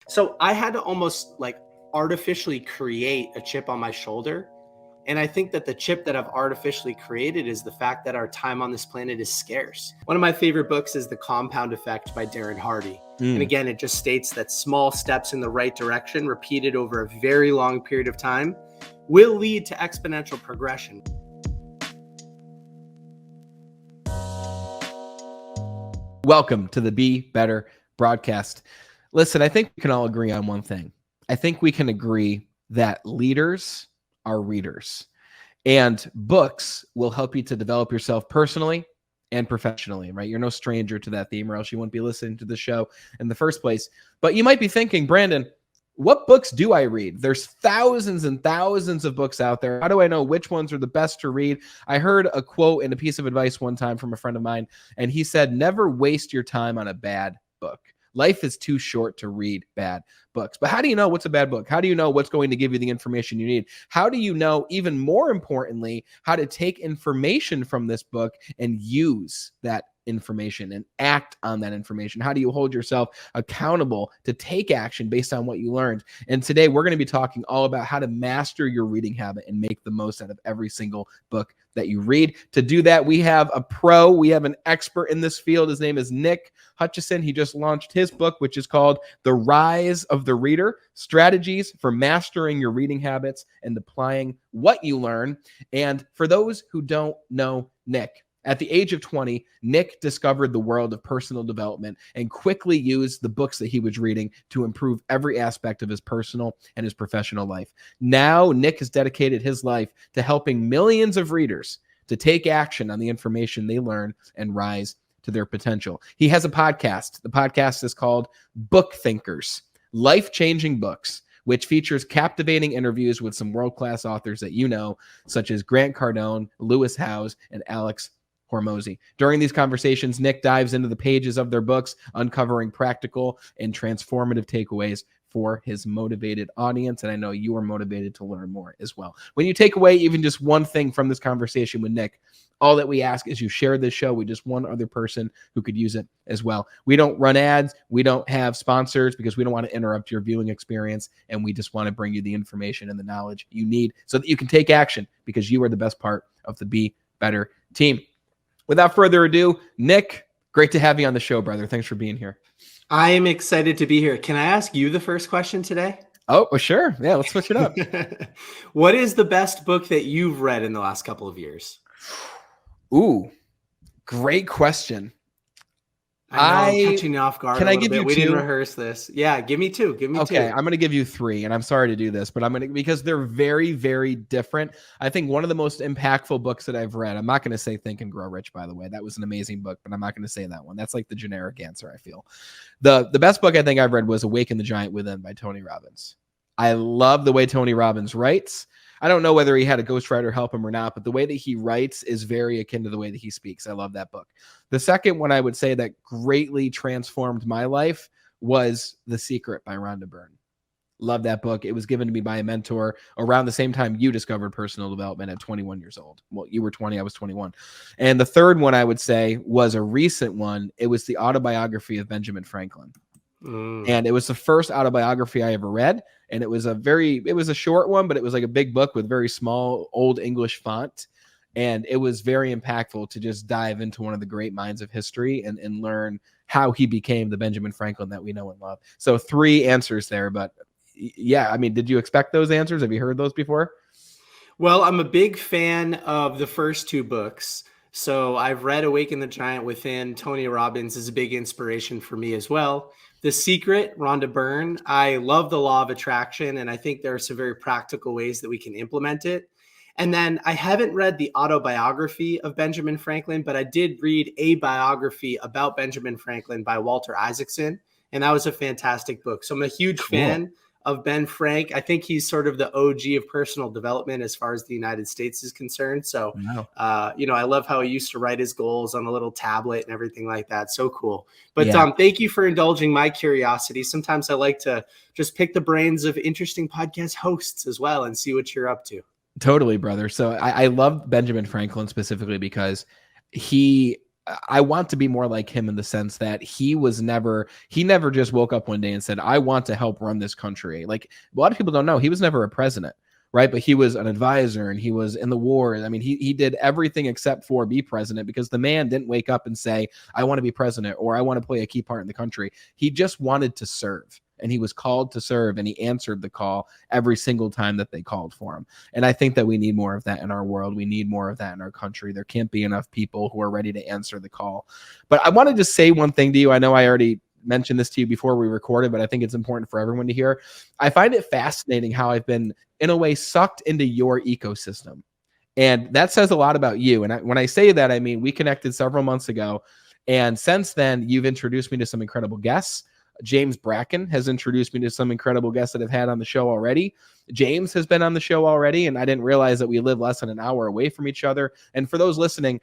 So I had to almost like artificially create a chip on my shoulder. And I think that the chip that I've artificially created is the fact that our time on this planet is scarce. One of my favorite books is The Compound Effect by Darren Hardy. And again, it just states that small steps in the right direction, repeated over a very long period of time, will lead to exponential progression. Welcome to the Be Better broadcast. Listen, I think we can all agree on one thing. I think we can agree that leaders are readers, and books will help you to develop yourself personally and professionally, right? You're no stranger to that theme, or else you wouldn't be listening to the show in the first place. But you might be thinking, Brandon, what books do I read? There's thousands and thousands of books out there. How do I know which ones are the best to read? I heard a quote and a piece of advice one time from a friend of mine, and he said, never waste your time on a bad book. Life is too short to read bad books. But how do you know what's a bad book? How do you know what's going to give you the information you need? How do you know, even more importantly, how to take information from this book and use that information and act on that information? How do you hold yourself accountable to take action based on what you learned? And today we're going to be talking all about how to master your reading habit and make the most out of every single book that you read. To do that, we have a pro, we have an expert in this field. His name is Nick Hutchison. He just launched his book, which is called The Rise of the Reader: Strategies for Mastering Your Reading Habits and Applying What You Learn. And for those who don't know Nick, at the age of 20, Nick discovered the world of personal development and quickly used the books that he was reading to improve every aspect of his personal and his professional life. Now, Nick has dedicated his life to helping millions of readers to take action on the information they learn and rise to their potential. He has a podcast. The podcast is called Book Thinkers: Life-Changing Books, which features captivating interviews with some world-class authors that you know, such as Grant Cardone, Lewis Howes, and Alex Hormozy. During these conversations, Nick dives into the pages of their books, uncovering practical and transformative takeaways for his motivated audience. And I know you are motivated to learn more as well. When you take away even just one thing from this conversation with Nick, all that we ask is you share this show with just one other person who could use it as well. We don't run ads. We don't have sponsors because we don't want to interrupt your viewing experience. And we just want to bring you the information and the knowledge you need so that you can take action, because you are the best part of the Be Better team. Without further ado, Nick, great to have you on the show, brother. Thanks for being here. I am excited to be here. Can I ask you the first question today? Oh, well, sure. Yeah, let's switch it up. What is the best book that you've read in the last couple of years? Ooh, great question. I'm catching you off guard. Can I give you We two? didn't rehearse this. Yeah, give me two. Okay, I'm going to give you three, and I'm sorry to do this, but because they're very, very different. I think one of the most impactful books that I've read, I'm not going to say Think and Grow Rich, by the way. That was an amazing book, but I'm not going to say that one. That's like the generic answer, I feel. The best book I think I've read was Awaken the Giant Within by Tony Robbins. I love the way Tony Robbins writes. I don't know whether he had a ghostwriter help him or not, but the way that he writes is very akin to the way that he speaks. I love that book. The second one I would say that greatly transformed my life was The Secret by Rhonda Byrne. Love that book. It was given to me by a mentor around the same time you discovered personal development at 21 years old. Well, you were 20, I was 21. And the third one I would say was a recent one. It was the autobiography of Benjamin Franklin. And it was the first autobiography I ever read. And it was a short one, but it was like a big book with very small old English font. And it was very impactful to just dive into one of the great minds of history and learn how he became the Benjamin Franklin that we know and love. So 3 answers there, but yeah, I mean, did you expect those answers? Have you heard those before? Well, I'm a big fan of the first 2 books. So I've read Awaken the Giant Within. Tony Robbins is a big inspiration for me as well. The Secret, Rhonda Byrne. I love the law of attraction, and I think there are some very practical ways that we can implement it. And then I haven't read the autobiography of Benjamin Franklin, but I did read a biography about Benjamin Franklin by Walter Isaacson, and that was a fantastic book. So I'm a huge fan of Ben Frank. I think he's sort of the OG of personal development as far as the United States is concerned. So, I love how he used to write his goals on a little tablet and everything like that. So cool. But thank you for indulging my curiosity. Sometimes I like to just pick the brains of interesting podcast hosts as well and see what you're up to. Totally, brother. So I love Benjamin Franklin specifically because he I want to be more like him in the sense that he never just woke up one day and said, I want to help run this country. Like a lot of people don't know, he was never a president, right? But he was an advisor and he was in the war. I mean, he did everything except for be president, because the man didn't wake up and say, I want to be president or I want to play a key part in the country. He just wanted to serve. And he was called to serve, and he answered the call every single time that they called for him. And I think that we need more of that in our world. We need more of that in our country. There can't be enough people who are ready to answer the call. But I want to just say one thing to you. I know I already mentioned this to you before we recorded, but I think it's important for everyone to hear. I find it fascinating how I've been, in a way, sucked into your ecosystem. And that says a lot about you. And when I say that, I mean, we connected several months ago. And since then, you've introduced me to some incredible guests. James Bracken has introduced me to some incredible guests that I've had on the show already. James has been on the show already, and I didn't realize that we live less than an hour away from each other. And for those listening,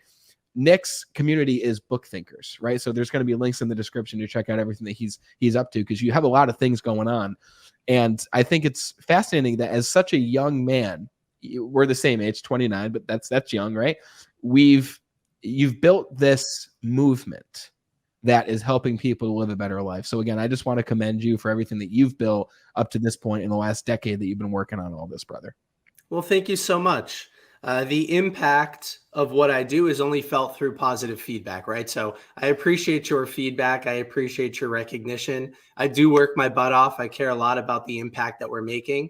Nick's community is book thinkers, right? So there's going to be links in the description to check out everything that he's up to, because you have a lot of things going on. And I think it's fascinating that as such a young man, we're the same age, 29, but that's young, right? You've built this movement that is helping people to live a better life. So again, I just want to commend you for everything that you've built up to this point in the last decade that you've been working on all this, brother. Well, thank you so much. The impact of what I do is only felt through positive feedback, right? So I appreciate your feedback. I appreciate your recognition. I do work my butt off. I care a lot about the impact that we're making.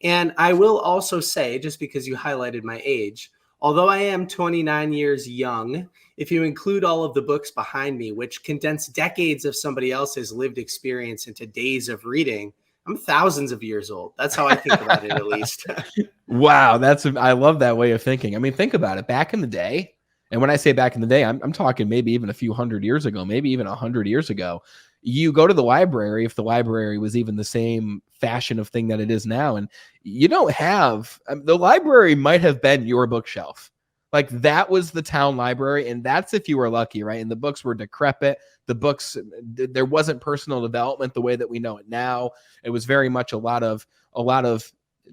And I will also say, just because you highlighted my age, although I am 29 years young, if you include all of the books behind me, which condense decades of somebody else's lived experience into days of reading, I'm thousands of years old. That's how I think about it, at least. Wow. I love that way of thinking. I mean, think about it. Back in the day, and when I say back in the day, I'm talking maybe even a few hundred years ago, maybe even 100 years ago. You go to the library, if the library was even the same fashion of thing that it is now, and you don't have, the library might have been your bookshelf. Like that was the town library, and that's if you were lucky, right? And the books were decrepit. The books, there wasn't personal development the way that we know it now. It was very much a lot of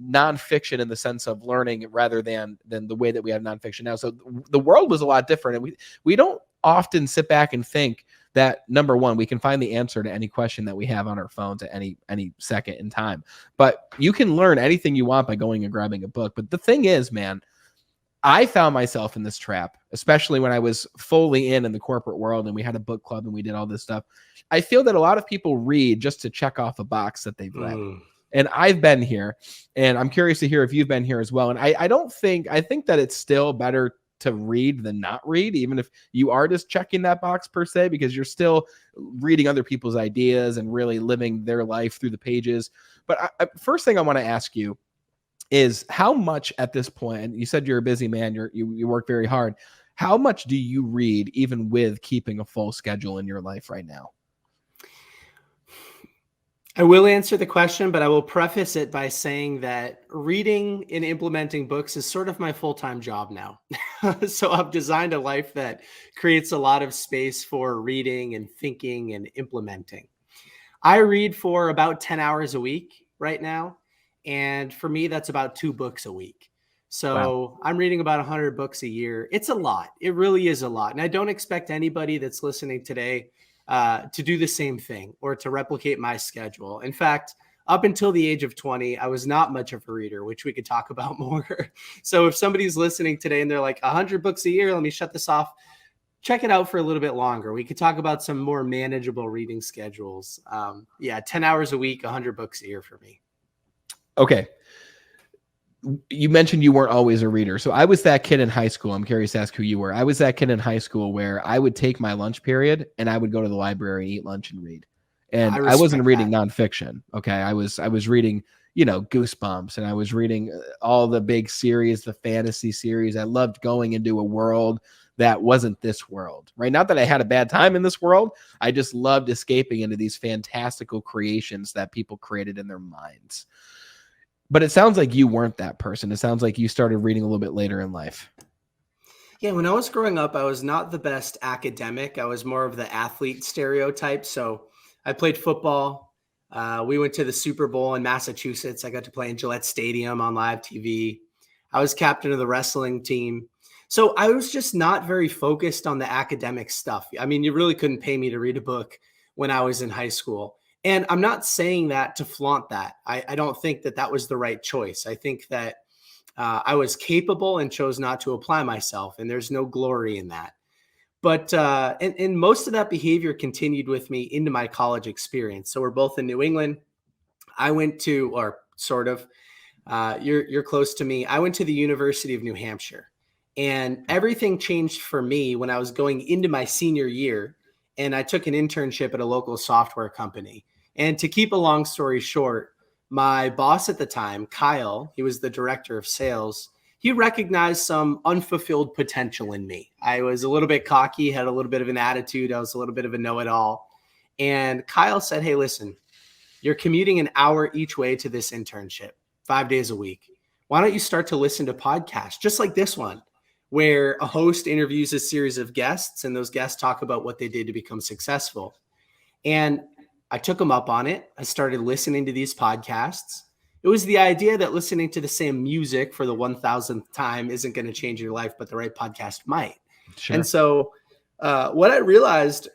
nonfiction in the sense of learning rather than the way that we have nonfiction now. So the world was a lot different, and we don't often sit back and think that, number one, we can find the answer to any question that we have on our phones at any second in time. But you can learn anything you want by going and grabbing a book. But the thing is, man, I found myself in this trap, especially when I was fully in the corporate world and we had a book club and we did all this stuff. I feel that a lot of people read just to check off a box that they've read. And I've been here, and I'm curious to hear if you've been here as well. And I think that it's still better to read than not read, even if you are just checking that box per se, because you're still reading other people's ideas and really living their life through the pages. But first thing I want to ask you is, how much at this point, and you said you're a busy man, you work very hard. How much do you read, even with keeping a full schedule in your life right now? I will answer the question, but I will preface it by saying that reading and implementing books is sort of my full-time job now. So I've designed a life that creates a lot of space for reading and thinking and implementing. I read for about 10 hours a week right now. And for me, that's about 2 books a week. So wow. I'm reading about 100 books a year. It's a lot. It really is a lot. And I don't expect anybody that's listening today to do the same thing or to replicate my schedule. In fact, up until the age of 20, I was not much of a reader, which we could talk about more. So if somebody's listening today and they're like 100 books a year, let me shut this off. Check it out for a little bit longer. We could talk about some more manageable reading schedules. 10 hours a week, 100 books a year for me. Okay. You mentioned you weren't always a reader. So I was that kid in high school. I'm curious to ask who you were. I was that kid in high school where I would take my lunch period and I would go to the library and eat lunch and read. And I wasn't reading nonfiction. Okay. I was reading, Goosebumps, and I was reading all the big series, the fantasy series. I loved going into a world that wasn't this world, right? Not that I had a bad time in this world. I just loved escaping into these fantastical creations that people created in their minds. But it sounds like you weren't that person. It sounds like you started reading a little bit later in life. Yeah, when I was growing up, I was not the best academic. I was more of the athlete stereotype. So I played football. We went to the Super Bowl in Massachusetts. I got to play in Gillette Stadium on live TV. I was captain of the wrestling team. So I was just not very focused on the academic stuff. I mean, you really couldn't pay me to read a book when I was in high school. And I'm not saying that to flaunt that. I don't think that that was the right choice. I think that I was capable and chose not to apply myself, and there's no glory in that. But and most of that behavior continued with me into my college experience. So we're both in New England. I went to, or sort of, you're close to me. I went to the University of New Hampshire, and everything changed for me when I was going into my senior year, and I took an internship at a local software company. And to keep a long story short, my boss at the time, Kyle, he was the director of sales. He recognized some unfulfilled potential in me. I was a little bit cocky, had a little bit of an attitude. I was a little bit of a know-it-all. And Kyle said, "Hey, listen, you're commuting an hour each way to this internship, 5 days a week. Why don't you start to listen to podcasts just like this one, where a host interviews a series of guests and those guests talk about what they did to become successful?" And I took him up on it. I started listening to these podcasts. It was the idea that listening to the same music for the 1000th time isn't going to change your life, but the right podcast might. Sure. And so what I realized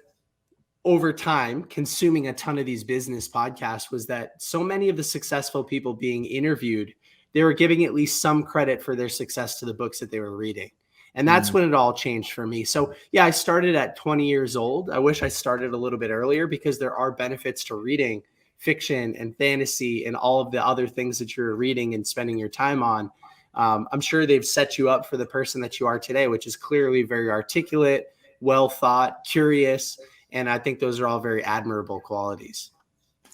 over time, consuming a ton of these business podcasts, was that so many of the successful people being interviewed, they were giving at least some credit for their success to the books that they were reading. And that's when it all changed for me. So yeah, I started at 20 years old. I wish I started a little bit earlier, because there are benefits to reading fiction and fantasy and all of the other things that you're reading and spending your time on. I'm sure they've set you up for the person that you are today, which is clearly very articulate, well thought, curious. And I think those are all very admirable qualities.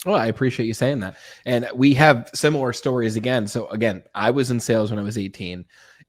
Well, I appreciate you saying that. And we have similar stories again. So again, I was in sales when I was 18,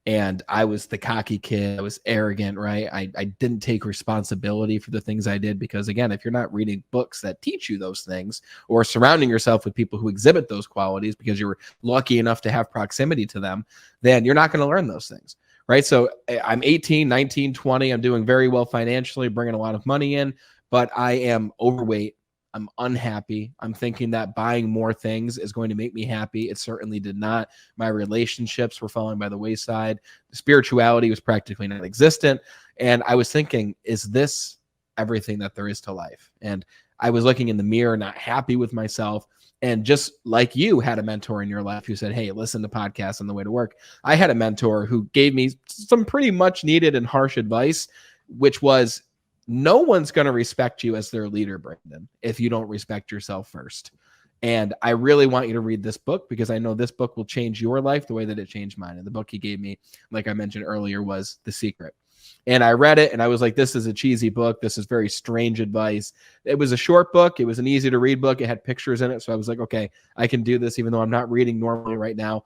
and I was the cocky kid. I was arrogant, right? I didn't take responsibility for the things I did, because again, if you're not reading books that teach you those things, or surrounding yourself with people who exhibit those qualities because you were lucky enough to have proximity to them, then you're not going to learn those things. Right. So I'm 18, 19, 20. I'm doing very well financially, bringing a lot of money in, but I am overweight. I'm unhappy. I'm thinking that buying more things is going to make me happy. It certainly did not. My relationships were falling by the wayside. The spirituality was practically non-existent. And I was thinking, is this everything that there is to life? And I was looking in the mirror, not happy with myself. And just like you had a mentor in your life who said, "Hey, listen to podcasts on the way to work," I had a mentor who gave me some pretty much needed and harsh advice, which was, no one's going to respect you as their leader, Brandon, if you don't respect yourself first. And I really want you to read this book, because I know this book will change your life the way that it changed mine. And the book he gave me, like I mentioned earlier, was The Secret. And I read it and I was like, this is a cheesy book. This is very strange advice. It was a short book. It was an easy to read book. It had pictures in it. So I was like, okay, I can do this, even though I'm not reading normally right now.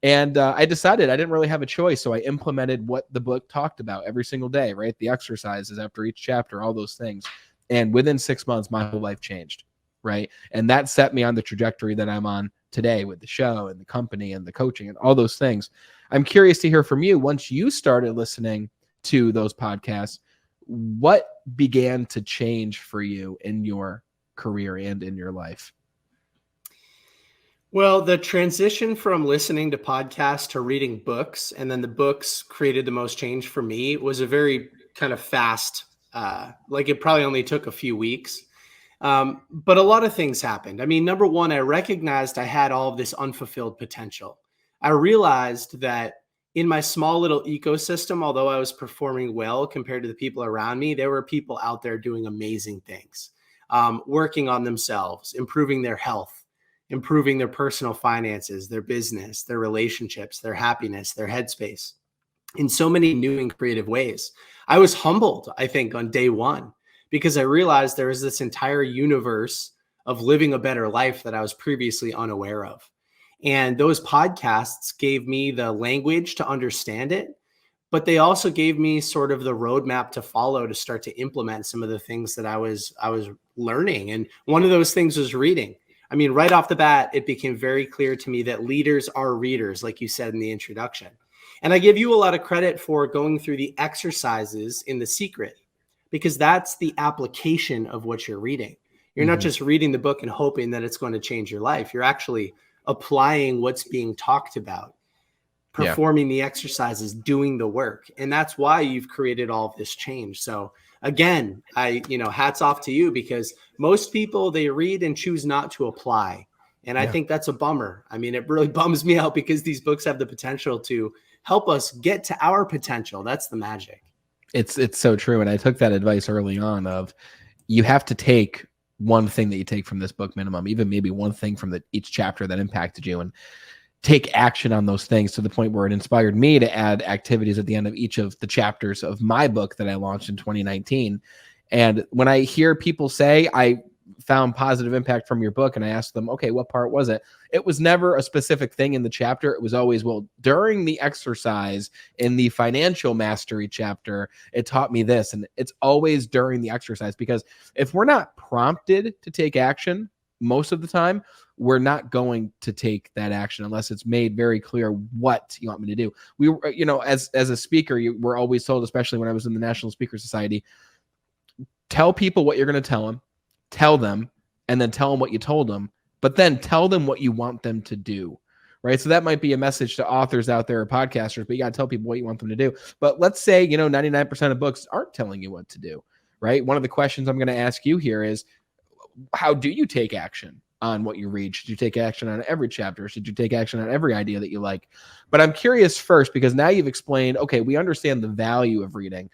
And I decided I didn't really have a choice. So I implemented what the book talked about every single day, right? The exercises after each chapter, all those things. And within 6 months, my whole life changed, right? And that set me on the trajectory that I'm on today with the show and the company and the coaching and all those things. I'm curious to hear from you. Once you started listening to those podcasts, what began to change for you in your career and in your life? Well, the transition from listening to podcasts to reading books, and then the books created the most change for me, was a very kind of fast, like it probably only took a few weeks. But a lot of things happened. I mean, number one, I recognized I had all of this unfulfilled potential. I realized that in my small little ecosystem, although I was performing well compared to the people around me, there were people out there doing amazing things, working on themselves, improving their health, improving their personal finances, their business, their relationships, their happiness, their headspace in so many new and creative ways. I was humbled, I think, on day one, because I realized there was this entire universe of living a better life that I was previously unaware of. And those podcasts gave me the language to understand it, but they also gave me sort of the roadmap to follow to start to implement some of the things that I was learning. And one of those things was reading. I mean, right off the bat, it became very clear to me that leaders are readers, like you said in the introduction. And I give you a lot of credit for going through the exercises in The Secret, because that's the application of what you're reading. You're not just reading the book and hoping that it's going to change your life. You're actually applying what's being talked about. Yeah. performing the exercises, doing the work. And that's why you've created all of this change. So again, hats off to you, because most people, they read and choose not to apply. And I think that's a bummer. I mean, it really bums me out, because these books have the potential to help us get to our potential. That's the magic. It's so true. And I took that advice early on of, you have to take one thing that you take from this book minimum, even maybe one thing from each chapter that impacted you, and take action on those things, to the point where it inspired me to add activities at the end of each of the chapters of my book that I launched in 2019. And when I hear people say, I found positive impact from your book, and I asked them, okay, what part was it? It was never a specific thing in the chapter. It was always, well, during the exercise in the financial mastery chapter, it taught me this. And it's always during the exercise, because if we're not prompted to take action, most of the time, we're not going to take that action unless it's made very clear what you want me to do. We, as a speaker, we're always told, especially when I was in the National Speaker Society, tell people what you're going to tell them, and then tell them what you told them, but then tell them what you want them to do. Right. So that might be a message to authors out there or podcasters, but you got to tell people what you want them to do. But let's say, 99% of books aren't telling you what to do. Right. One of the questions I'm going to ask you here is, how do you take action on what you read? Should you take action on every chapter? Should you take action on every idea that you like? But I'm curious first, because now you've explained, okay, we understand the value of reading.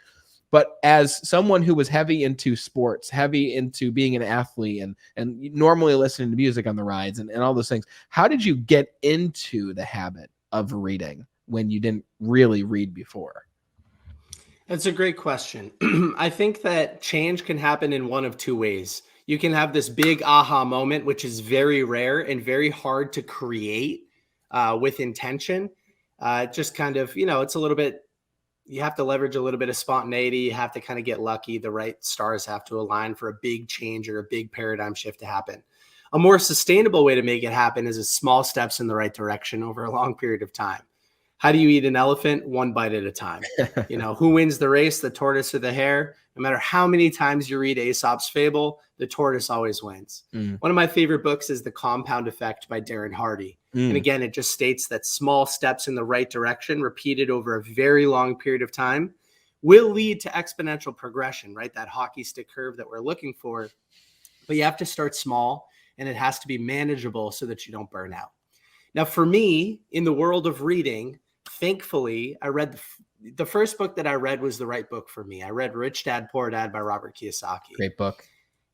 But as someone who was heavy into sports, heavy into being an athlete, and normally listening to music on the rides and all those things, how did you get into the habit of reading when you didn't really read before? That's a great question. I think that change can happen in one of two ways. You can have this big aha moment, which is very rare and very hard to create with intention. Just kind of, it's a little bit, you have to leverage a little bit of spontaneity. You have to kind of get lucky. The right stars have to align for a big change or a big paradigm shift to happen. A more sustainable way to make it happen is small steps in the right direction over a long period of time. How do you eat an elephant? One bite at a time. Who wins the race, the tortoise or the hare? No matter how many times you read Aesop's fable, the tortoise always wins. One of my favorite books is The Compound Effect by Darren Hardy. And again, it just states that small steps in the right direction, repeated over a very long period of time, will lead to exponential progression, right? That hockey stick curve that we're looking for. But you have to start small, and it has to be manageable so that you don't burn out. Now, for me, in the world of reading, thankfully, I read the first book that I read was the right book for me. I read Rich Dad, Poor Dad by Robert Kiyosaki. Great book.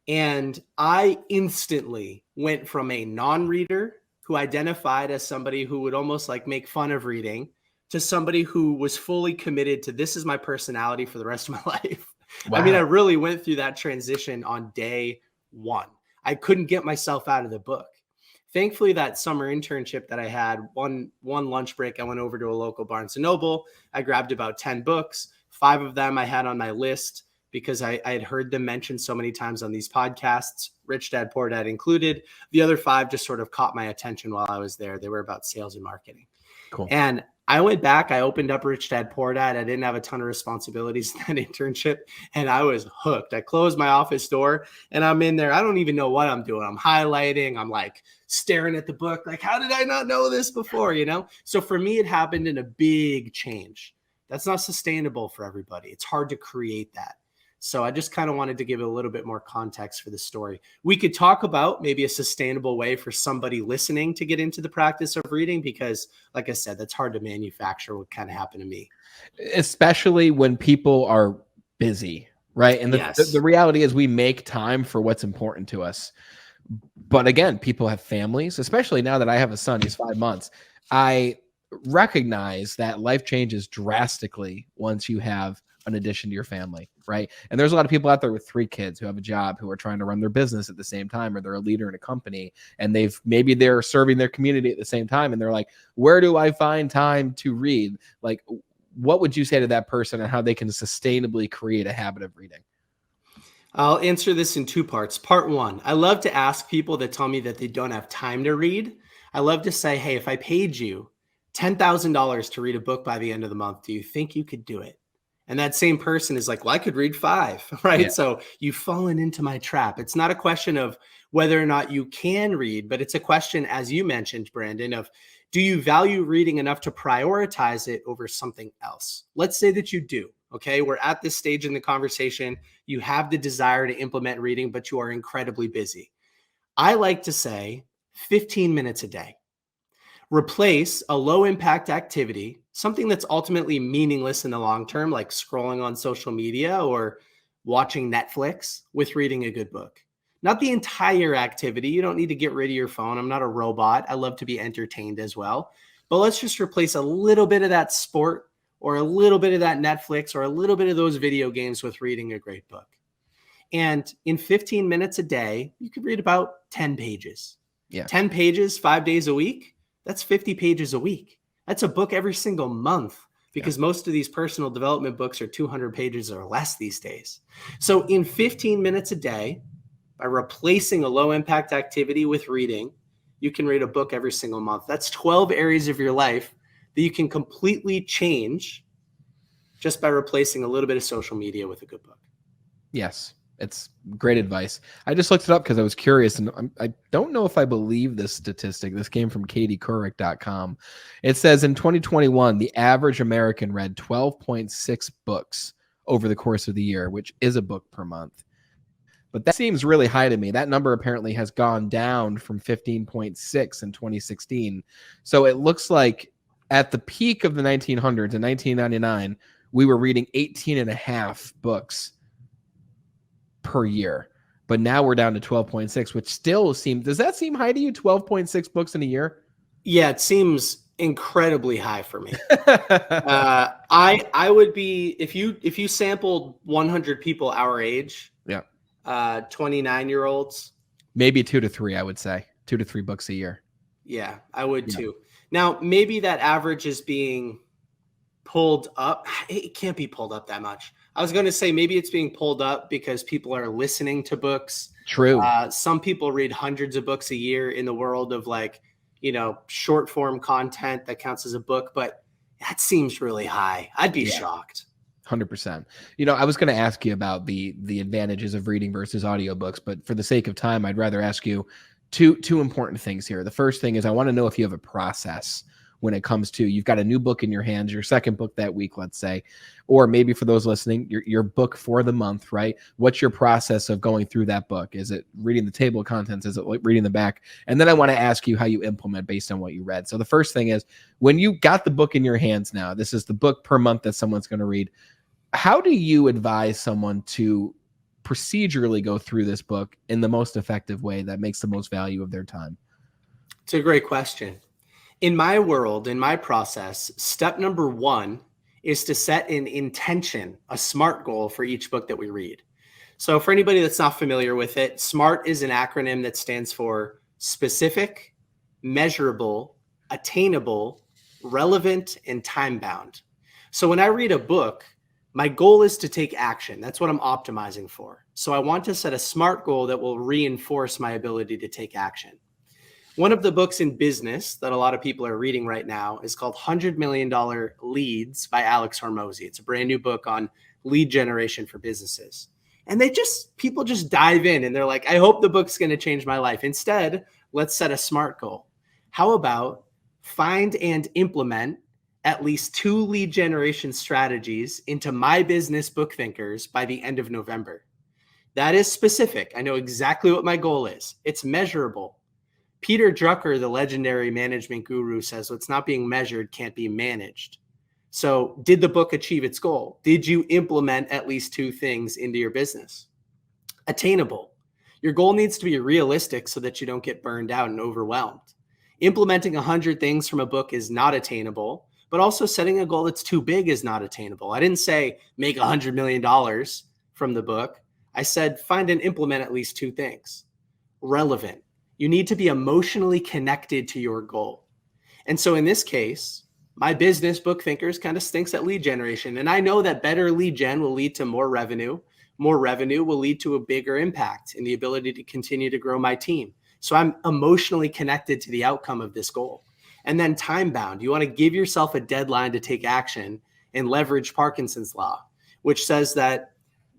And I instantly went from a non-reader who identified as somebody who would almost like make fun of reading, to somebody who was fully committed to, this is my personality for the rest of my life. Wow. I mean, I really went through that transition on day one. I couldn't get myself out of the book. Thankfully, that summer internship that I had, one lunch break, I went over to a local Barnes & Noble. I grabbed about 10 books. 5 of them I had on my list because I had heard them mentioned so many times on these podcasts, Rich Dad, Poor Dad included. The other 5 just sort of caught my attention while I was there. They were about sales and marketing. Cool. And I went back, I opened up Rich Dad, Poor Dad. I didn't have a ton of responsibilities in that internship, and I was hooked. I closed my office door, and I'm in there. I don't even know what I'm doing. I'm highlighting. I'm like staring at the book. Like, how did I not know this before, So for me, it happened in a big change. That's not sustainable for everybody. It's hard to create that. So I just kind of wanted to give it a little bit more context for the story. We could talk about maybe a sustainable way for somebody listening to get into the practice of reading, because like I said, that's hard to manufacture what kind of happened to me. Especially when people are busy, right? And the reality is we make time for what's important to us. But again, people have families, especially now that I have a son, he's 5 months. I recognize that life changes drastically once you have an addition to your family, right? And there's a lot of people out there with 3 kids who have a job, who are trying to run their business at the same time, or they're a leader in a company, and maybe they're serving their community at the same time, and they're like, where do I find time to read? Like, what would you say to that person and how they can sustainably create a habit of reading? I'll answer this in 2 parts. Part 1, I love to ask people that tell me that they don't have time to read. I love to say, hey, if I paid you $10,000 to read a book by the end of the month, do you think you could do it? And that same person is like, well, I could read 5, right? Yeah. So you've fallen into my trap. It's not a question of whether or not you can read, but it's a question, as you mentioned, Brandon, of do you value reading enough to prioritize it over something else? Let's say that you do. Okay. We're at this stage in the conversation. You have the desire to implement reading, but you are incredibly busy. I like to say 15 minutes a day. Replace a low impact activity, something that's ultimately meaningless in the long term, like scrolling on social media or watching Netflix, with reading a good book. Not the entire activity. You don't need to get rid of your phone. I'm not a robot. I love to be entertained as well. But let's just replace a little bit of that sport or a little bit of that Netflix or a little bit of those video games with reading a great book. And in 15 minutes a day, you could read about 10 pages. Yeah. 10 pages, 5 days a week. That's 50 pages a week. That's a book every single month, because most of these personal development books are 200 pages or less these days. So in 15 minutes a day, by replacing a low impact activity with reading, you can read a book every single month. That's 12 areas of your life that you can completely change just by replacing a little bit of social media with a good book. Yes. It's great advice. I just looked it up because I was curious, and I don't know if I believe this statistic. This came from katiecouric.com. It says in 2021, the average American read 12.6 books over the course of the year, which is a book per month. But that seems really high to me. That number apparently has gone down from 15.6 in 2016. So it looks like at the peak of the 1900s in 1999, we were reading 18 and a half books per year, but now we're down to 12.6, which still seems, does that seem high to you? 12.6 books in a year? Yeah, it seems incredibly high for me. I would be, if you sampled 100 people our age, 29-year-olds, maybe 2 to 3, I would say 2 to 3 books a year. Yeah, I would too. Now, maybe that average is being pulled up. It can't be pulled up that much. I was going to say maybe it's being pulled up because people are listening to books. True. Some people read hundreds of books a year in the world of, like, short form content that counts as a book, but that seems really high. I'd be shocked. 100%. I was going to ask you about the advantages of reading versus audiobooks, but for the sake of time, I'd rather ask you two important things here. The first thing is I want to know if you have a process when it comes to, you've got a new book in your hands, your second book that week, let's say, or maybe for those listening, your book for the month, right? What's your process of going through that book? Is it reading the table of contents? Is it reading the back? And then I want to ask you how you implement based on what you read. So the first thing is, when you got the book in your hands now, this is the book per month that someone's going to read. How do you advise someone to procedurally go through this book in the most effective way that makes the most value of their time? It's a great question. In my world, in my process, step number 1 is to set an intention, a SMART goal for each book that we read. So for anybody that's not familiar with it, SMART is an acronym that stands for specific, measurable, attainable, relevant, and time-bound. So when I read a book, my goal is to take action. That's what I'm optimizing for. So I want to set a SMART goal that will reinforce my ability to take action. One of the books in business that a lot of people are reading right now is called $100 Million Leads by Alex Hormozi. It's a brand new book on lead generation for businesses. And people just dive in and they're like, I hope the book's going to change my life. Instead, let's set a SMART goal. How about find and implement at least 2 lead generation strategies into my business book thinkers by the end of November? That is specific. I know exactly what my goal is. It's measurable. Peter Drucker, the legendary management guru, says what's not being measured can't be managed. So did the book achieve its goal? Did you implement at least 2 things into your business? Attainable. Your goal needs to be realistic so that you don't get burned out and overwhelmed. Implementing 100 things from a book is not attainable, but also setting a goal that's too big is not attainable. I didn't say make $100 million from the book. I said find and implement at least 2 things. Relevant. You need to be emotionally connected to your goal. And so in this case, my business book thinkers kind of stinks at lead generation. And I know that better lead gen will lead to more revenue. More revenue will lead to a bigger impact and the ability to continue to grow my team. So I'm emotionally connected to the outcome of this goal. And then time bound. You want to give yourself a deadline to take action and leverage Parkinson's law. which says that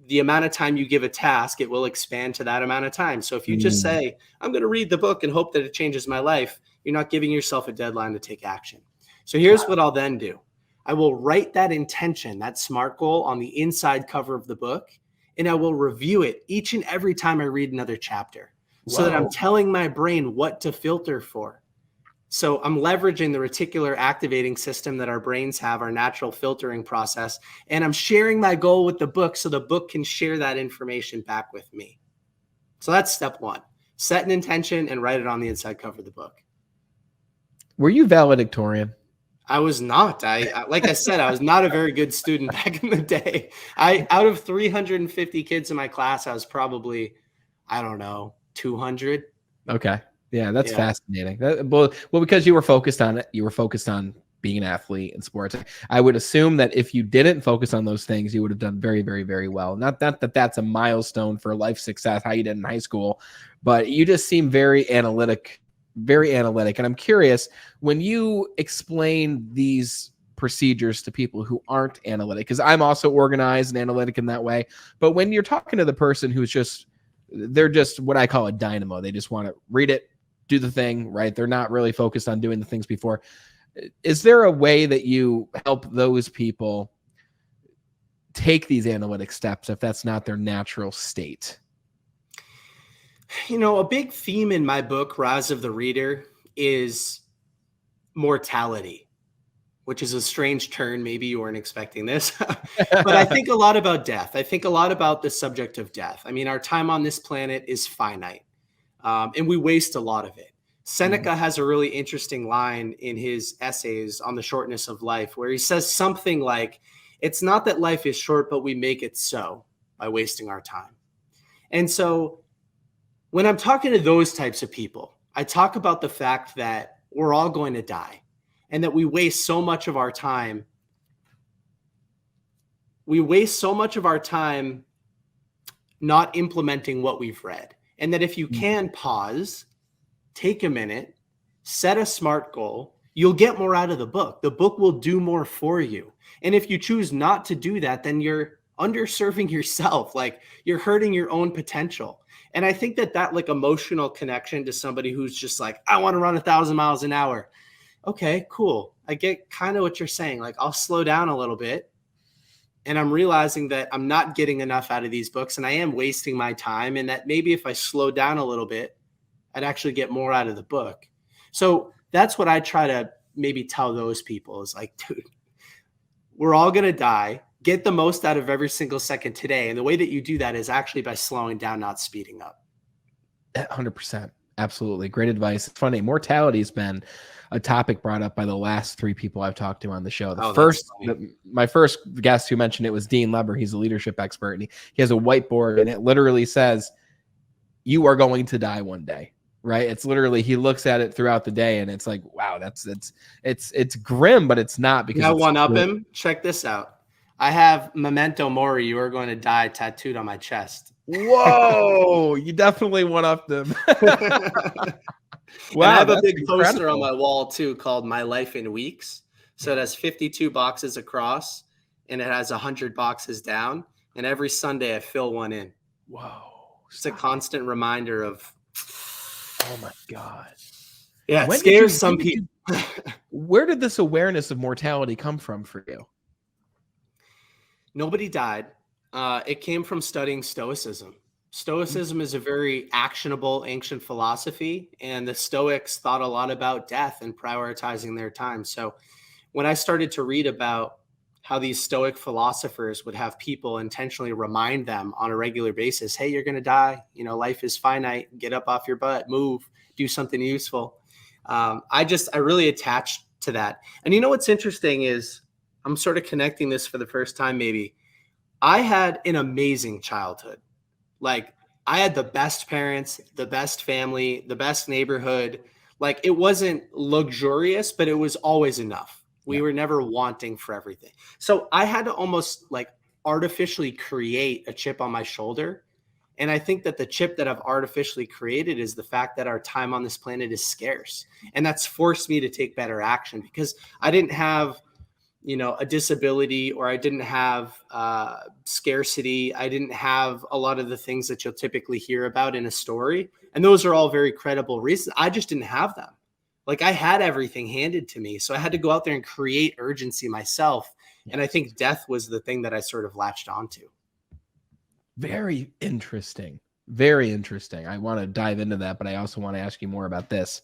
the amount of time you give a task, it will expand to that amount of time. So if you just say, I'm going to read the book and hope that it changes my life, you're not giving yourself a deadline to take action. So here's what I'll then do. I will write that intention, that SMART goal, on the inside cover of the book, and I will review it each and every time I read another chapter so that I'm telling my brain what to filter for. So I'm leveraging the reticular activating system that our brains have, our natural filtering process, and I'm sharing my goal with the book so the book can share that information back with me. So that's step one. Set an intention and write it on the inside cover of the book. Were you valedictorian? I was not. Like I said, I was not a very good student back in the day. Out of 350 kids in my class, I was probably, I don't know, 200. Okay. Yeah, that's fascinating. Well, because you were focused on it, you were focused on being an athlete in sports. I would assume that if you didn't focus on those things, you would have done very, very, very well. Not that that's a milestone for life success, how you did in high school, but you just seem very analytic. And I'm curious, when you explain these procedures to people who aren't analytic, because I'm also organized and analytic in that way, but when you're talking to the person who's they're just what I call a dynamo. They just want to read it, do the thing, right? They're not really focused on doing the things before. Is there a way that you help those people take these analytic steps if that's not their natural state? You know, a big theme in my book, Rise of the Reader, is mortality, which is a strange turn. Maybe you weren't expecting this, but I think a lot about death. I think a lot about the subject of death. I mean, our time on this planet is finite, and we waste a lot of it. Seneca has a really interesting line in his essays on the shortness of life, where he says something like, it's not that life is short, but we make it so by wasting our time. And so when I'm talking to those types of people, I talk about the fact that we're all going to die and that we waste so much of our time. We waste so much of our time not implementing what we've read. And that if you can pause, take a minute, set a SMART goal, you'll get more out of the book. The book will do more for you. And if you choose not to do that, then you're underserving yourself. Like, you're hurting your own potential. And I think that like emotional connection to somebody who's just like, I want to run 1,000 miles an hour. Okay, cool. I get kind of what you're saying. Like, I'll slow down a little bit. And I'm realizing that I'm not getting enough out of these books and I am wasting my time. And that maybe if I slow down a little bit, I'd actually get more out of the book. So that's what I try to maybe tell those people is like, dude, we're all going to die. Get the most out of every single second today. And the way that you do that is actually by slowing down, not speeding up. 100%. Absolutely. Great advice. It's funny. Mortality has been a topic brought up by the last three people I've talked to on the show. My first guest who mentioned it was Dean Leber. He's a leadership expert, and he has a whiteboard, and it literally says, you are going to die one day. Right. It's literally, he looks at it throughout the day and it's like, wow, it's grim, but it's not, because I one up him. Check this out. I have Memento Mori, you are going to die, tattooed on my chest. Whoa, you definitely one up them. Wow, I have a big poster on my wall too called My Life in Weeks. So it has 52 boxes across and it has 100 boxes down. And every Sunday I fill one in. Whoa. Just a constant reminder of, oh my God. Yeah, it scares some people. Where did this awareness of mortality come from for you? Nobody died. It came from studying Stoicism. Stoicism is a very actionable ancient philosophy, and the Stoics thought a lot about death and prioritizing their time. So when I started to read about how these Stoic philosophers would have people intentionally remind them on a regular basis, hey, you're going to die. You know, life is finite. Get up off your butt, move, do something useful. I really attached to that. And you know what's interesting is I'm sort of connecting this for the first time maybe. I had an amazing childhood. Like, I had the best parents, the best family, the best neighborhood. Like, it wasn't luxurious, but it was always enough. We were never wanting for everything. So I had to almost like artificially create a chip on my shoulder. And I think that the chip that I've artificially created is the fact that our time on this planet is scarce. And that's forced me to take better action because I didn't have a disability, or I didn't have scarcity. I didn't have a lot of the things that you'll typically hear about in a story. And those are all very credible reasons. I just didn't have them. Like, I had everything handed to me. So I had to go out there and create urgency myself. And I think death was the thing that I sort of latched onto. Very interesting. Very interesting. I want to dive into that, but I also want to ask you more about this.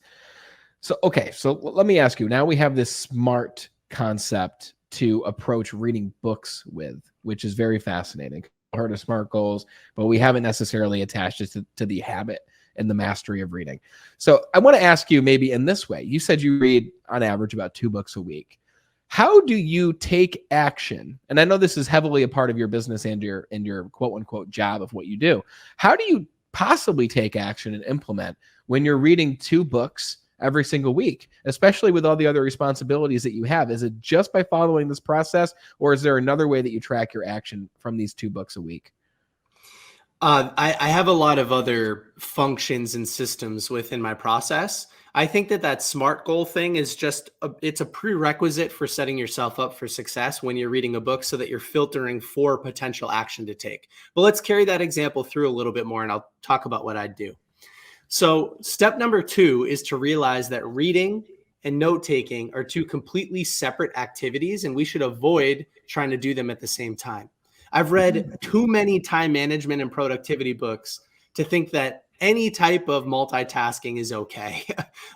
So, okay. So let me ask you, now we have this SMART concept to approach reading books with, which is very fascinating. I've heard of SMART goals, but we haven't necessarily attached it to the habit and the mastery of reading. So I want to ask you, maybe in this way, you said you read on average about 2 books a week. How do you take action? And I know this is heavily a part of your business and your quote unquote job of what you do. How do you possibly take action and implement when you're reading 2 books every single week, especially with all the other responsibilities that you have? Is it just by following this process, or is there another way that you track your action from these 2 books a week? I have a lot of other functions and systems within my process. I think that SMART goal thing is it's a prerequisite for setting yourself up for success when you're reading a book, so that you're filtering for potential action to take. But let's carry that example through a little bit more, and I'll talk about what I do. So step number 2 is to realize that reading and note-taking are 2 completely separate activities, and we should avoid trying to do them at the same time. I've read too many time management and productivity books to think that any type of multitasking is okay.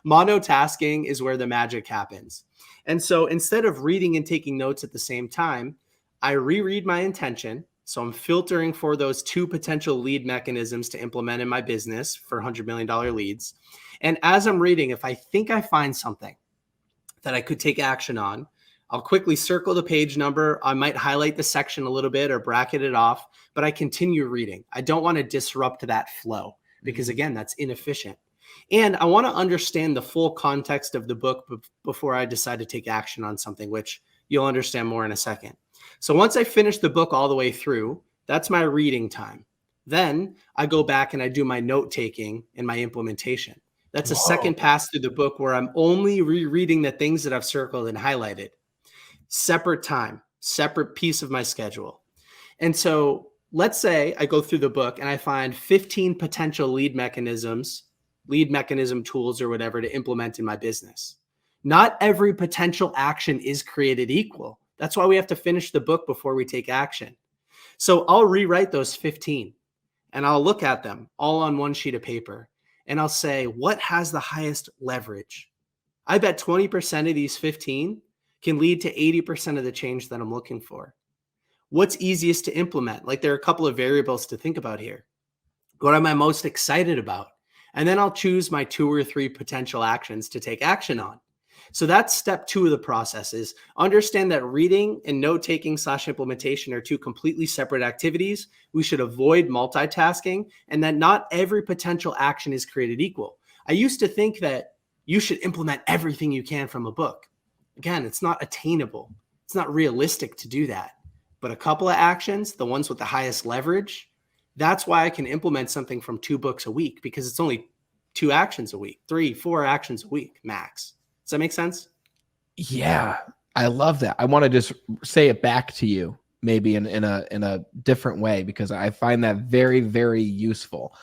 Monotasking is where the magic happens. And so instead of reading and taking notes at the same time, I reread my intention. So I'm filtering for those 2 potential lead mechanisms to implement in my business for $100 million leads. And as I'm reading, if I think I find something that I could take action on, I'll quickly circle the page number. I might highlight the section a little bit or bracket it off, but I continue reading. I don't want to disrupt that flow because, again, that's inefficient. And I want to understand the full context of the book before I decide to take action on something, which you'll understand more in a second. So once I finish the book all the way through, that's my reading time. Then I go back and I do my note taking and my implementation. That's a second pass through the book where I'm only rereading the things that I've circled and highlighted. Separate time, separate piece of my schedule. And so let's say I go through the book and I find 15 potential lead mechanism tools or whatever to implement in my business. Not every potential action is created equal. That's why we have to finish the book before we take action. So I'll rewrite those 15 and I'll look at them all on one sheet of paper and I'll say, what has the highest leverage? I bet 20% of these 15 can lead to 80% of the change that I'm looking for. What's easiest to implement? Like, there are a couple of variables to think about here. What am I most excited about? And then I'll choose my 2 or 3 potential actions to take action on. So that's step 2 of the process, is understand that reading and note-taking / implementation are 2 completely separate activities. We should avoid multitasking, and that not every potential action is created equal. I used to think that you should implement everything you can from a book. Again, it's not attainable. It's not realistic to do that. But a couple of actions, the ones with the highest leverage, that's why I can implement something from 2 books a week, because it's only 2 actions a week, 3, 4 actions a week max. Does that make sense? Yeah, I love that. I want to just say it back to you, maybe in a different way, because I find that very, very useful,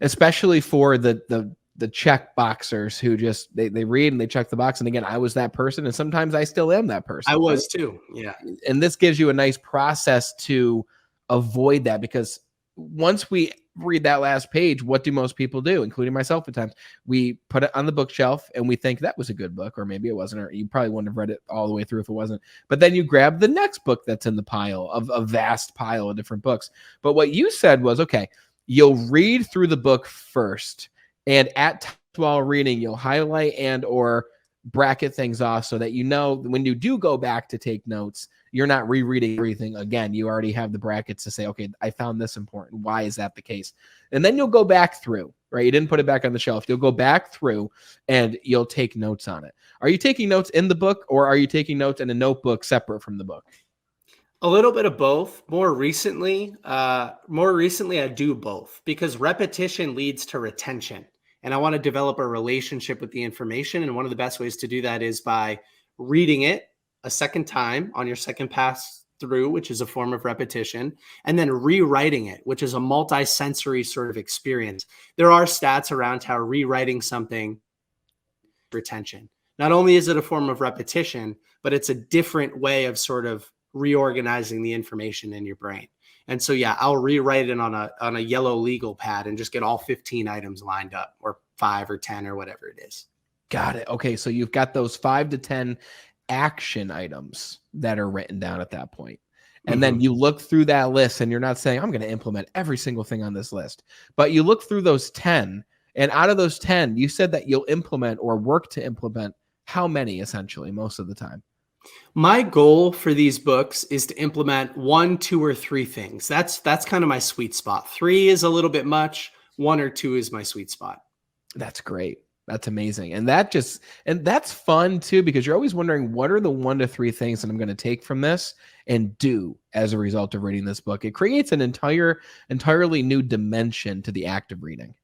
especially for the check boxers who just they read and they check the box. And again, I was that person, and sometimes I still am that person. I was too. Yeah. And this gives you a nice process to avoid that, because once we read that last page, what do most people do, including myself at times? We put it on the bookshelf and we think that was a good book, or maybe it wasn't, or you probably wouldn't have read it all the way through if it wasn't. But then you grab the next book that's in the pile of a vast pile of different books. But what you said was, okay, you'll read through the book first, and at times while reading, you'll highlight and or bracket things off so that you know when you do go back to take notes, you're not rereading everything again. You already have the brackets to say, okay, I found this important. Why is that the case? And then you'll go back through, right? You didn't put it back on the shelf. You'll go back through and you'll take notes on it. Are you taking notes in the book, or are you taking notes in a notebook separate from the book? A little bit of both. More recently, I do both, because repetition leads to retention. And I want to develop a relationship with the information. And one of the best ways to do that is by reading it a second time on your second pass through, which is a form of repetition, and then rewriting it, which is a multi-sensory sort of experience. There are stats around how rewriting something retention. Not only is it a form of repetition, but it's a different way of sort of reorganizing the information in your brain. And so, yeah, I'll rewrite it on a yellow legal pad and just get all 15 items lined up, or 5 or 10 or whatever it is. Got it. Okay, so you've got those 5 to 10 action items that are written down at that point. And then you look through that list and you're not saying, I'm going to implement every single thing on this list, but you look through those 10, and out of those 10, you said that you'll implement or work to implement how many, essentially, most of the time? My goal for these books is to implement 1, 2, or 3 things. That's kind of my sweet spot. 3 is a little bit much. 1 or 2 is my sweet spot. That's great. That's amazing. And that's fun too, because you're always wondering, what are the 1 to 3 things that I'm going to take from this and do as a result of reading this book? It creates an entirely new dimension to the act of reading.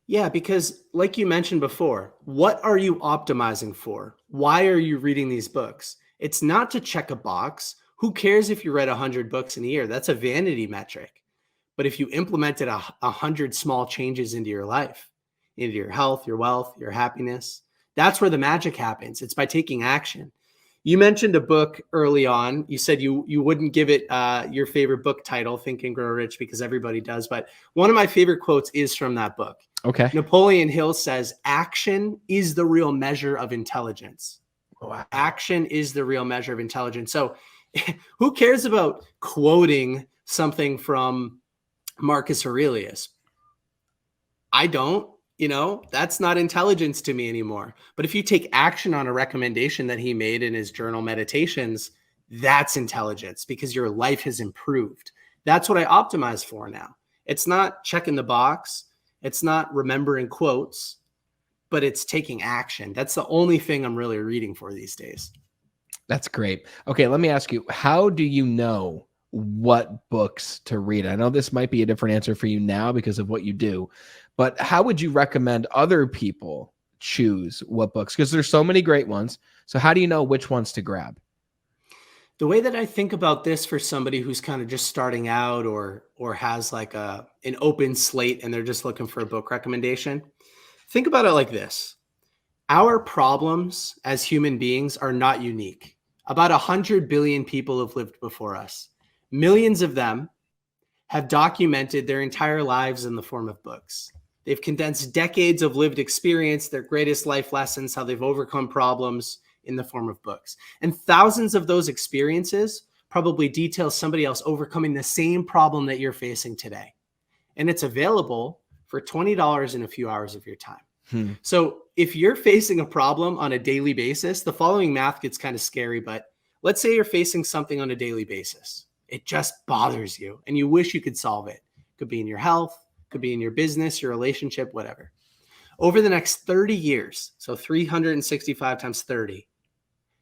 Yeah, because like you mentioned before, what are you optimizing for? Why are you reading these books? It's not to check a box. Who cares if you read 100 books in a year? That's a vanity metric. But if you implemented 100 small changes into your life, into your health, your wealth, your happiness, that's where the magic happens. It's by taking action. You mentioned a book early on. You said you wouldn't give it your favorite book title, Think and Grow Rich, because everybody does. But one of my favorite quotes is from that book. Okay. Napoleon Hill says, action is the real measure of intelligence. Wow. Action is the real measure of intelligence. So who cares about quoting something from Marcus Aurelius? I don't. That's not intelligence to me anymore. But if you take action on a recommendation that he made in his journal meditations, that's intelligence, because your life has improved. That's what I optimize for now. It's not checking the box. It's not remembering quotes, but it's taking action. That's the only thing I'm really reading for these days. That's great. Okay, let me ask you, how do you know what books to read? I know this might be a different answer for you now because of what you do, but how would you recommend other people choose what books? Because there's so many great ones. So how do you know which ones to grab? The way that I think about this for somebody who's kind of just starting out or has like an open slate and they're just looking for a book recommendation, think about it like this. Our problems as human beings are not unique. About 100 billion people have lived before us. Millions of them have documented their entire lives in the form of books. They've condensed decades of lived experience, their greatest life lessons, how they've overcome problems in the form of books. And thousands of those experiences probably detail somebody else overcoming the same problem that you're facing today. And it's available for $20 in a few hours of your time. So if you're facing a problem on a daily basis, the following math gets kind of scary, but let's say you're facing something on a daily basis. It just bothers you and you wish you could solve it. Could be in your health, could be in your business, your relationship, whatever. Over the next 30 years, so 365 times 30,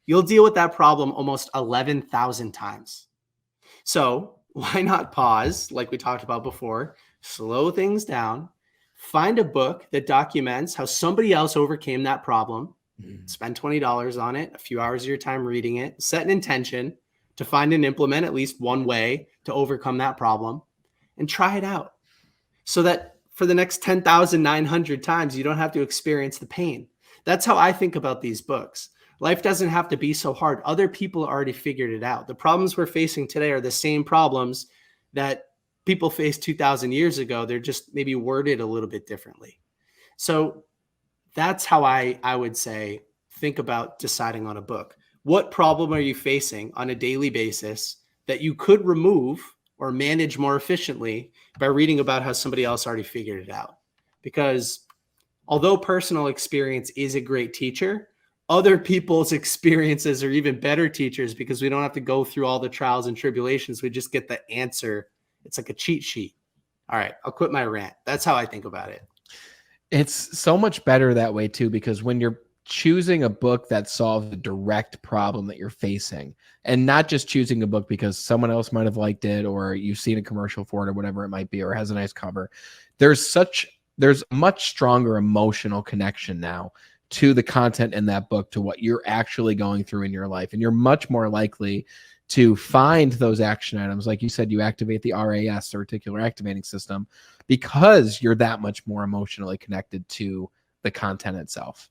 you'll deal with that problem almost 11,000 times. So why not pause, like we talked about before, slow things down, find a book that documents how somebody else overcame that problem, spend $20 on it, a few hours of your time reading it, set an intention to find and implement at least one way to overcome that problem, and try it out so that for the next 10,900 times, you don't have to experience the pain. That's how I think about these books. Life doesn't have to be so hard. Other people already figured it out. The problems we're facing today are the same problems that people faced 2,000 years ago. They're just maybe worded a little bit differently. So that's how I would say, think about deciding on a book. What problem are you facing on a daily basis that you could remove or manage more efficiently by reading about how somebody else already figured it out? Because although personal experience is a great teacher, other people's experiences are even better teachers because we don't have to go through all the trials and tribulations. We just get the answer. It's like a cheat sheet. All right, I'll quit my rant. That's how I think about it. It's so much better that way too, because when you're choosing a book that solves a direct problem that you're facing, and not just choosing a book because someone else might have liked it or you've seen a commercial for it or whatever it might be, or has a nice cover, there's a much stronger emotional connection now to the content in that book, to what you're actually going through in your life. And you're much more likely to find those action items. Like you said, you activate the RAS, the reticular activating system, because you're that much more emotionally connected to the content itself.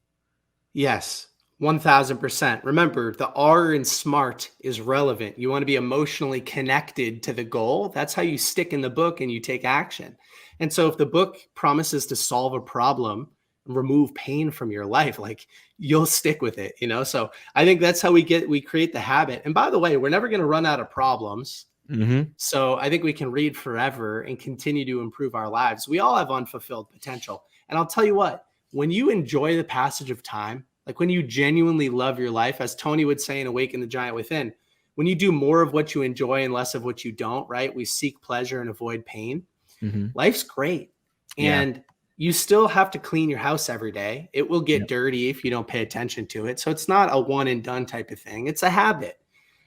Yes, 1000%. Remember, the R in SMART is relevant. You want to be emotionally connected to the goal. That's how you stick in the book and you take action. And so if the book promises to solve a problem, remove pain from your life, like you'll stick with it, So I think that's how we create the habit. And by the way, we're never going to run out of problems. Mm-hmm. So I think we can read forever and continue to improve our lives. We all have unfulfilled potential. And I'll tell you what, when you enjoy the passage of time, like when you genuinely love your life, as Tony would say in Awaken the Giant Within, when you do more of what you enjoy and less of what you don't, right? We seek pleasure and avoid pain. Mm-hmm. Life's great. And you still have to clean your house every day. It will get dirty if you don't pay attention to it. So it's not a one and done type of thing. It's a habit.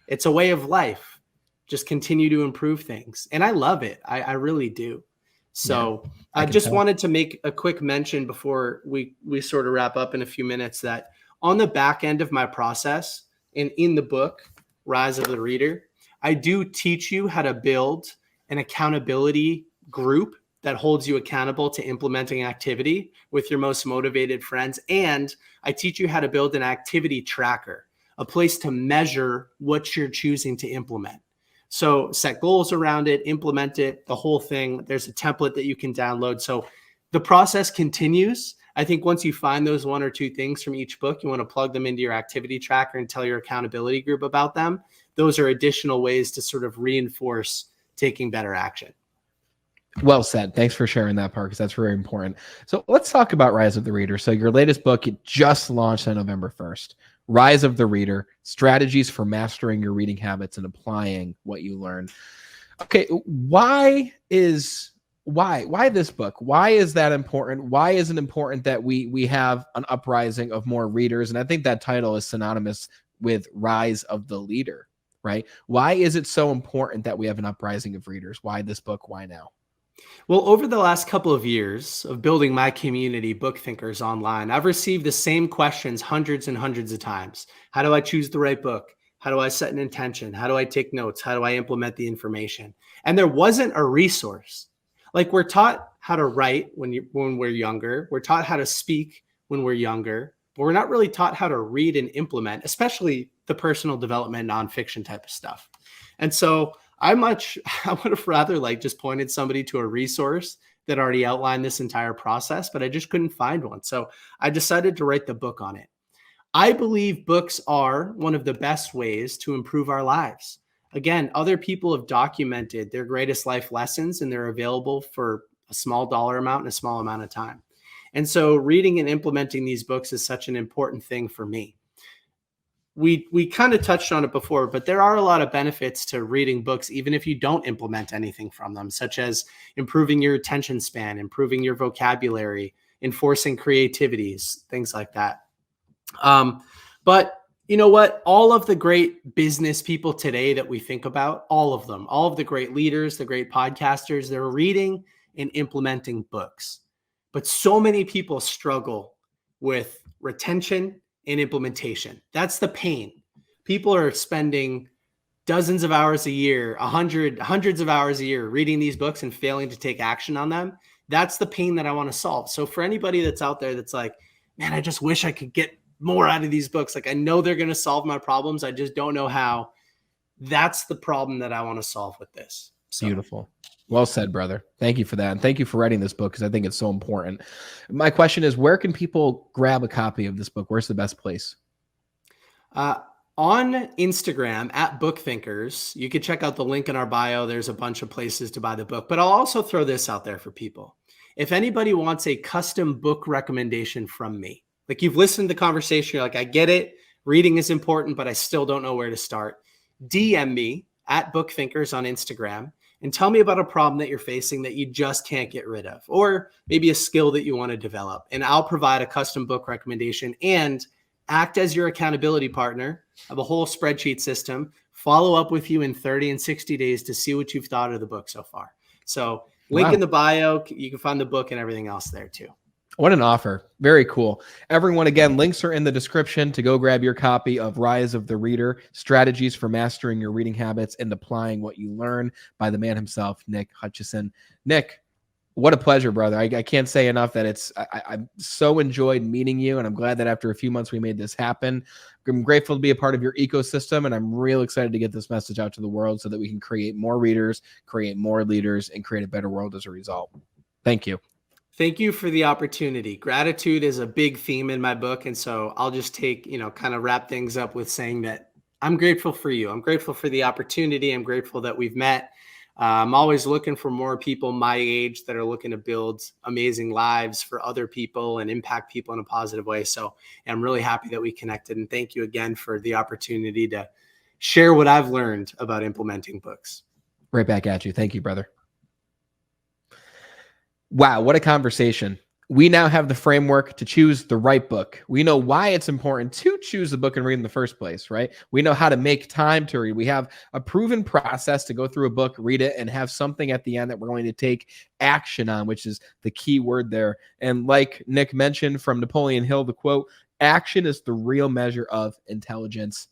It's a way of life. Just continue to improve things. And I love it. I really do. So I just wanted to make a quick mention before we sort of wrap up in a few minutes that on the back end of my process and in the book, Rise of the Reader, I do teach you how to build an accountability group that holds you accountable to implementing activity with your most motivated friends. And I teach you how to build an activity tracker, a place to measure what you're choosing to implement. So set goals around it, implement it, the whole thing. There's a template that you can download. So the process continues. I think once you find those one or two things from each book, you want to plug them into your activity tracker and tell your accountability group about them. Those are additional ways to sort of reinforce taking better action. Well said. Thanks for sharing that part, because that's very important. So let's talk about Rise of the Reader. So your latest book, it just launched on November 1st. Rise of the Reader, Strategies for Mastering Your Reading Habits and Applying What You Learn. Okay, why this book? Why is that important? Why is it important that we have an uprising of more readers? And I think that title is synonymous with Rise of the Leader, right? Why is it so important that we have an uprising of readers? Why this book? Why now? Well, over the last couple of years of building my community, Book Thinkers Online, I've received the same questions hundreds and hundreds of times. How do I choose the right book? How do I set an intention? How do I take notes? How do I implement the information? And there wasn't a resource. Like, we're taught how to write when we're younger. We're taught how to speak when we're younger, but we're not really taught how to read and implement, especially the personal development, nonfiction type of stuff. And so I would have rather just pointed somebody to a resource that already outlined this entire process, but I just couldn't find one. So I decided to write the book on it. I believe books are one of the best ways to improve our lives. Again, other people have documented their greatest life lessons, and they're available for a small dollar amount in a small amount of time. And so reading and implementing these books is such an important thing for me. We kind of touched on it before, but there are a lot of benefits to reading books, even if you don't implement anything from them, such as improving your attention span, improving your vocabulary, enforcing creativities, things like that. But you know what? All of the great business people today that we think about, all of them, all of the great leaders, the great podcasters, they're reading and implementing books. But so many people struggle with retention and implementation. That's the pain. People are spending dozens of hours a year, hundreds of hours a year reading these books and failing to take action on them. That's the pain that I want to solve. So for anybody that's out there that's like, man, I just wish I could get more out of these books. Like, I know they're going to solve my problems. I just don't know how. That's the problem that I want to solve with this. So. Beautiful. Well said, brother. Thank you for that. And thank you for writing this book, because I think it's so important. My question is, where can people grab a copy of this book? Where's the best place? On Instagram at Book Thinkers. You can check out the link in our bio. There's a bunch of places to buy the book. But I'll also throw this out there for people. If anybody wants a custom book recommendation from me, like you've listened to the conversation, you're like, I get it. Reading is important, but I still don't know where to start. DM me at Book Thinkers on Instagram and tell me about a problem that you're facing that you just can't get rid of, or maybe a skill that you want to develop. And I'll provide a custom book recommendation and act as your accountability partner. I have a whole spreadsheet system, follow up with you in 30 and 60 days to see what you've thought of the book so far. So link in the bio, you can find the book and everything else there too. What an offer. Very cool. Everyone, again, links are in the description to go grab your copy of Rise of the Reader, Strategies for Mastering Your Reading Habits and Applying What You Learn by the man himself, Nick Hutchison. Nick, what a pleasure, brother. I can't say enough that I so enjoyed meeting you, and I'm glad that after a few months we made this happen. I'm grateful to be a part of your ecosystem, and I'm real excited to get this message out to the world so that we can create more readers, create more leaders, and create a better world as a result. Thank you. Thank you for the opportunity. Gratitude is a big theme in my book. And so I'll just kind of wrap things up with saying that I'm grateful for you. I'm grateful for the opportunity. I'm grateful that we've met. I'm always looking for more people my age that are looking to build amazing lives for other people and impact people in a positive way. So I'm really happy that we connected. And thank you again for the opportunity to share what I've learned about implementing books. Right back at you. Thank you, brother. Wow, what a conversation. We now have the framework to choose the right book. We know why it's important to choose the book and read in the first place, right? We know how to make time to read. We have a proven process to go through a book, read it, and have something at the end that we're going to take action on, which is the key word there. And like Nick mentioned from Napoleon Hill, the quote, action is the real measure of intelligence.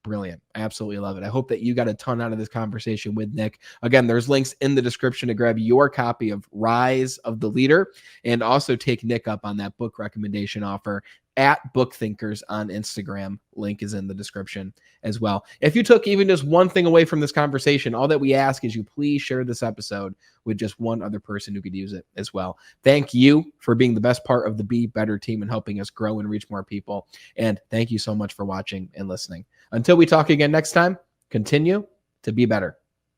Brilliant. I absolutely love it. I hope that you got a ton out of this conversation with Nick. Again, there's links in the description to grab your copy of Rise of the Leader and also take Nick up on that book recommendation offer at Book Thinkers on Instagram. Link is in the description as well. If you took even just one thing away from this conversation, all that we ask is you please share this episode with just one other person who could use it as well. Thank you for being the best part of the Be Better team and helping us grow and reach more people. And thank you so much for watching and listening. Until we talk again next time, continue to be better.